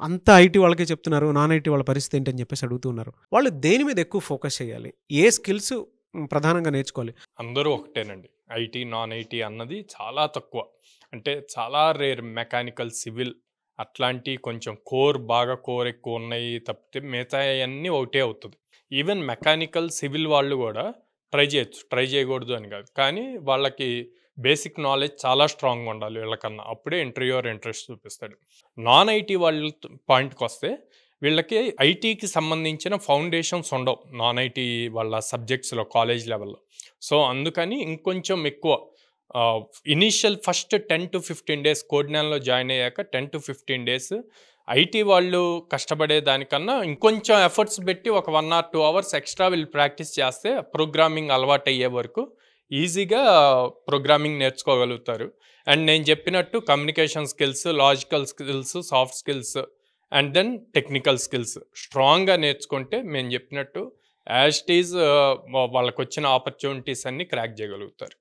అంతా ఐటీ వాళ్ళకే చెప్తున్నారు. నాన్ ఐటీ వాళ్ళ పరిస్థితి ఏంటి అని చెప్పేసి అడుగుతూ ఉన్నారు. వాళ్ళు దేని మీద ఎక్కువ ఫోకస్ చేయాలి? ఏ స్కిల్స్ ప్రధానంగా నేర్చుకోవాలి? అందరూ ఒకటేనండి. ఐటీ, నాన్ ఐటీ అన్నది చాలా తక్కువ. అంటే చాలా రేర్ మెకానికల్, సివిల్ అట్లాంటి కొంచెం బాగా కోర్ ఎక్కువ ఉన్నాయి తప్పితే మిగతాయన్నీ ఒకటే అవుతది. ఈవెన్ మెకానికల్, సివిల్ వాళ్ళు గూడా ట్రై చేయొచ్చు. ట్రై చేయకూడదు అని కాదు. కానీ వాళ్ళకి బేసిక్ నాలెడ్జ్ చాలా స్ట్రాంగ్‌గా ఉండాలి వీళ్ళకన్నా. అప్పుడే ఇంటర్వ్యూయర్ ఇంట్రెస్ట్ చూపిస్తాడు. నాన్ ఐటీ వాళ్ళ పాయింట్‌కొస్తే వీళ్ళకి ఐటీకి సంబంధించిన ఫౌండేషన్స్ ఉండవు. నాన్ ఐటీ వాళ్ళ సబ్జెక్ట్స్‌లో కాలేజ్ లెవెల్‌లో. సో, అందుకని ఇంకొంచెం ఎక్కువ ఇనీషియల్ ఫస్ట్ 10-15 డేస్ కోడ్‌నాన్‌లో జాయిన్ అయ్యాక 10-15 డేస్ ఐటీ వాళ్ళు కష్టపడే దానికన్నా ఇంకొంచెం ఎఫర్ట్స్ పెట్టి ఒక 1 ఆర్ 2 అవర్స్ ఎక్స్‌ట్రా వీళ్ళు ప్రాక్టీస్ చేస్తే ప్రోగ్రామింగ్ అలవాటయ్యే వరకు ఈజీగా ప్రోగ్రామింగ్ నేర్చుకోగలుగుతారు. అండ్ నేను చెప్పినట్టు communication skills, logical skills, soft skills and then technical skills స్ట్రాంగ్‌గా నేర్చుకుంటే మేము చెప్పినట్టు యాజ్ ఇట్ ఈజ్ వాళ్ళకొచ్చిన ఆపర్చునిటీస్ అన్నీ క్రాక్ చేయగలుగుతారు.